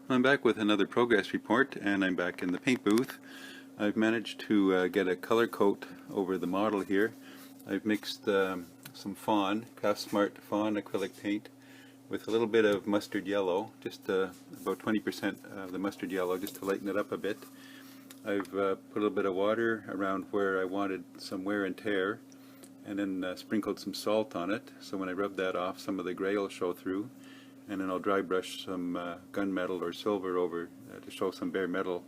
I'm back with another progress report, and I'm back in the paint booth. I've managed to get a color coat over the model here. I've mixed some fawn, Craft Smart fawn acrylic paint with a little bit of mustard yellow, just about 20% of the mustard yellow, just to lighten it up a bit. I've put a little bit of water around where I wanted some wear and tear, and then sprinkled some salt on it, so when I rub that off, some of the gray will show through. And then I'll dry brush some gunmetal or silver over to show some bare metal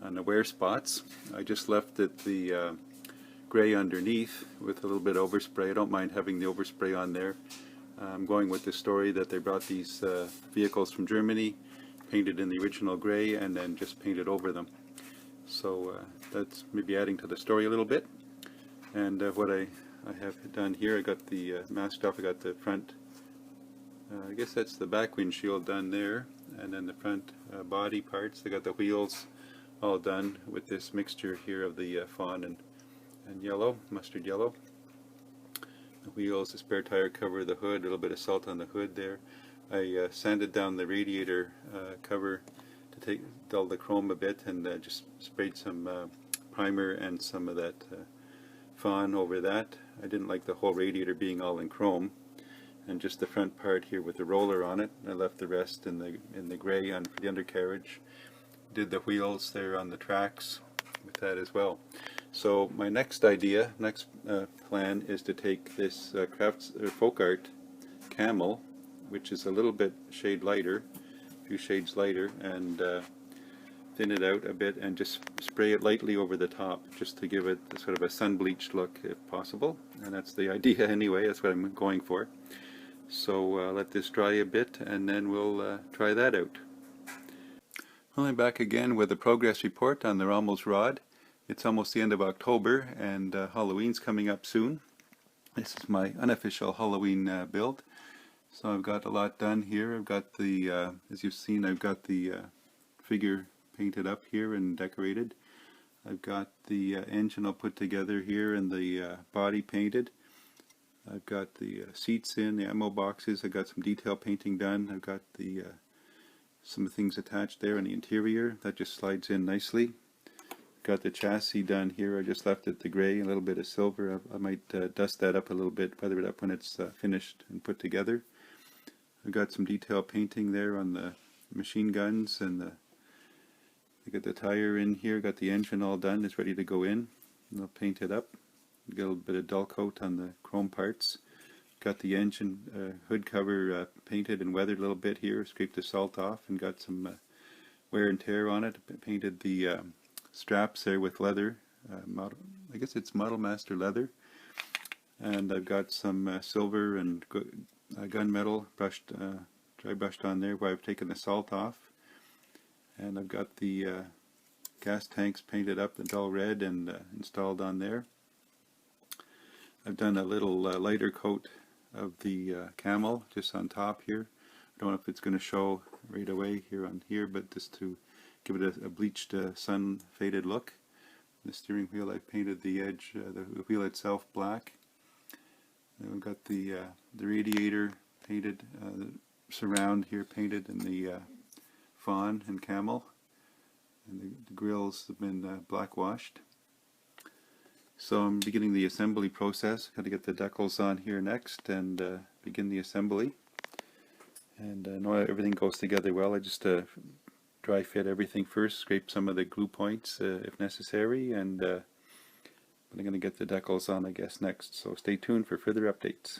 on the wear spots. I just left it the gray underneath with a little bit of overspray. I don't mind having the overspray on there. I'm going with the story that they brought these vehicles from Germany, painted in the original gray, and then just painted over them. So that's maybe adding to the story a little bit. And what I have done here, I got the masked off. I got the front, I guess that's the back windshield done there, and then the front body parts. I got the wheels all done with this mixture here of the fawn and yellow, mustard yellow. The wheels, the spare tire cover, the hood, a little bit of salt on the hood there. I sanded down the radiator cover to dull the chrome a bit, and just sprayed some primer and some of that fawn over that. I didn't like the whole radiator being all in chrome, and just the front part here with the roller on it. I left the rest in the gray on the undercarriage. Did the wheels there on the tracks with that as well. So my next plan is to take this Folk Art Camel, which is a little bit shade lighter, a few shades lighter, and thin it out a bit and just spray it lightly over the top, just to give it sort of a sun-bleached look if possible. And that's the idea anyway, that's what I'm going for. So let this dry a bit, and then we'll try that out. Well, I'm back again with a progress report on the Rommel's rod. It's almost the end of October, and Halloween's coming up soon. This is my unofficial Halloween build. So I've got a lot done here. I've got the, as you've seen, I've got the figure painted up here and decorated. I've got the engine all put together here and the body painted. I've got the seats in, the ammo boxes. I've got some detail painting done. I've got the some things attached there in the interior. That just slides in nicely. Got the chassis done here. I just left it the gray, a little bit of silver. I might dust that up a little bit, weather it up when it's finished and put together. I've got some detail painting there on the machine guns, and I got the tire in here. Got the engine all done. It's ready to go in. And I'll paint it up. Get a little bit of dull coat on the chrome parts. Got the engine hood cover painted and weathered a little bit here. Scraped the salt off and got some wear and tear on it. Painted the straps there with leather. I guess it's Model Master leather. And I've got some silver and gunmetal brushed, dry brushed on there where I've taken the salt off. And I've got the gas tanks painted up the dull red and installed on there. I've done a little lighter coat of the camel just on top here. I don't know if it's going to show right away here on here, but just to give it a bleached sun faded look. The steering wheel, I painted the edge, the wheel itself black. And we've got the radiator painted, the surround here painted in the fawn and camel, and the grills have been black washed. So I'm beginning the assembly process. Got to get the decals on here next and begin the assembly. And I know everything goes together well. I just dry fit everything first, scrape some of the glue points if necessary, and but I'm going to get the decals on, I guess, next. So stay tuned for further updates.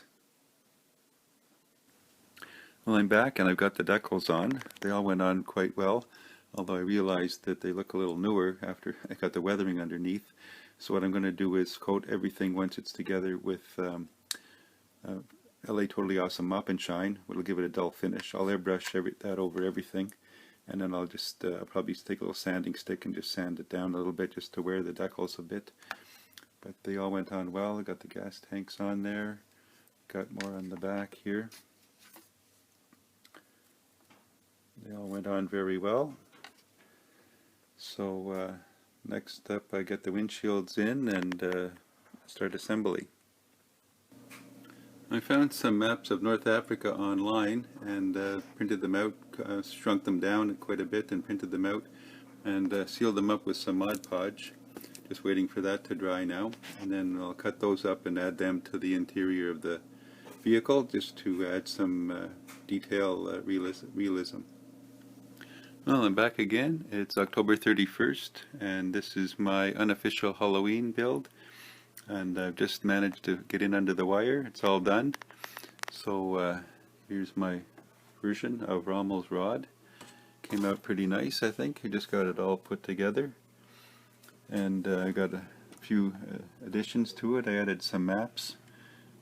Well, I'm back and I've got the decals on. They all went on quite well, although I realized that they look a little newer after I got the weathering underneath. So what I'm going to do is coat everything once it's together with LA Totally Awesome Mop and Shine. It'll give it a dull finish. I'll airbrush that over everything, and then I'll just probably take a little sanding stick and just sand it down a little bit just to wear the decals a bit. But they all went on well. I got the gas tanks on there. Got more on the back here. They all went on very well. So next up, I get the windshields in and start assembly. I found some maps of North Africa online and printed them out, shrunk them down quite a bit and printed them out and sealed them up with some Mod Podge. Just waiting for that to dry now, and then I'll cut those up and add them to the interior of the vehicle just to add some realism. Well, I'm back again. It's October 31st and this is my unofficial Halloween build. And I've just managed to get in under the wire. It's all done. So here's my version of Rommel's rod. Came out pretty nice, I think. I just got it all put together. And I got a few additions to it. I added some maps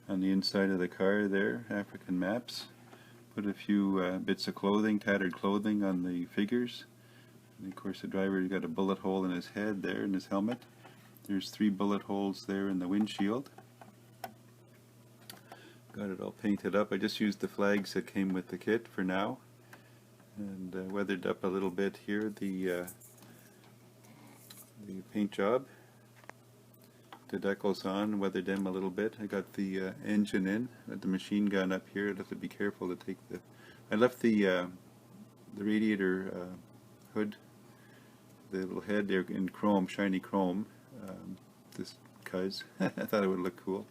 on the inside of the car there, African maps. Put a few bits of clothing, tattered clothing on the figures. And of course the driver's got a bullet hole in his head there, in his helmet. There's 3 bullet holes there in the windshield. Got it all painted up. I just used the flags that came with the kit for now. And weathered up a little bit here the paint job. The decals on, weathered them a little bit. I got the engine in, got the machine gun up here. I'd have to be careful to take the... I left the radiator hood, the little head there in chrome, shiny chrome. Just because I thought it would look cool.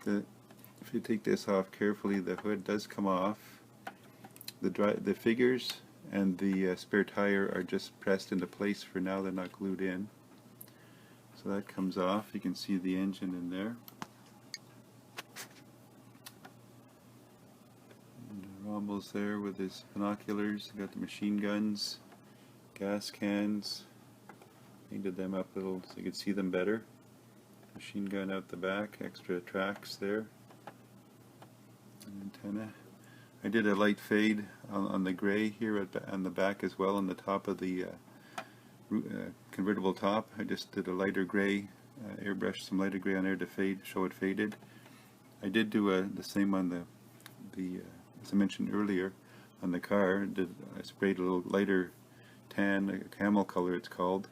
If you take this off carefully, the hood does come off. The figures and the spare tire are just pressed into place for now. They're not glued in. So that comes off. You can see the engine in there. And Rommel's there with his binoculars. Got the machine guns, gas cans. Painted them up a little so you could see them better. Machine gun out the back, extra tracks there. An antenna. I did a light fade on the gray here on the back as well, on the top of the convertible top. I just did a lighter gray, airbrushed some lighter gray on there to show it faded. I did do the same on the as I mentioned earlier, on the car. I sprayed a little lighter tan, a camel color it's called.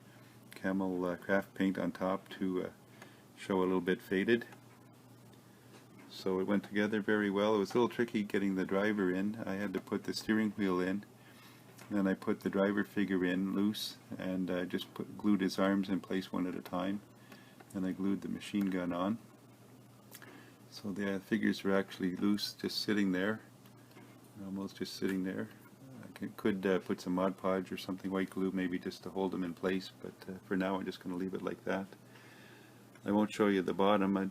Camel craft paint on top to show a little bit faded. So it went together very well. It was a little tricky getting the driver in. I had to put the steering wheel in, then I put the driver figure in loose and just glued his arms in place one at a time, and I glued the machine gun on. So the figures were actually loose, just sitting there, almost just sitting there. Could put some Mod Podge or something, white glue maybe, just to hold them in place, but for now I'm just going to leave it like that. I won't show you the bottom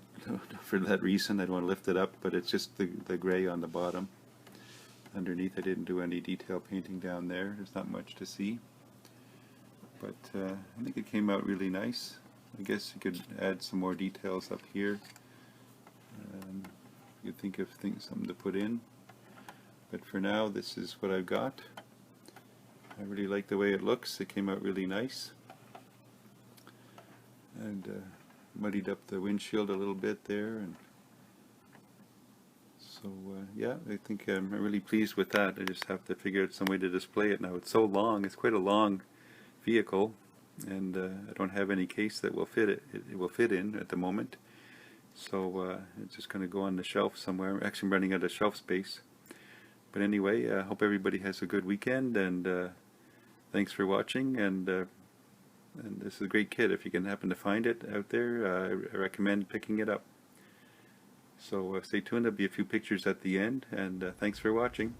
for that reason. I don't want to lift it up, but it's just the gray on the bottom. Underneath I didn't do any detail painting down there. There's not much to see, but I think it came out really nice. I guess you could add some more details up here. You could think of something to put in. But for now, this is what I've got. I really like the way it looks. It came out really nice. And muddied up the windshield a little bit there. And so, yeah, I think I'm really pleased with that. I just have to figure out some way to display it now. It's so long. It's quite a long vehicle. And I don't have any case that will fit it will fit in at the moment. So it's just going to go on the shelf somewhere. Actually, I'm running out of shelf space. But anyway, I hope everybody has a good weekend, and thanks for watching. And this is a great kit. If you can happen to find it out there, I recommend picking it up. So stay tuned. There'll be a few pictures at the end, and thanks for watching.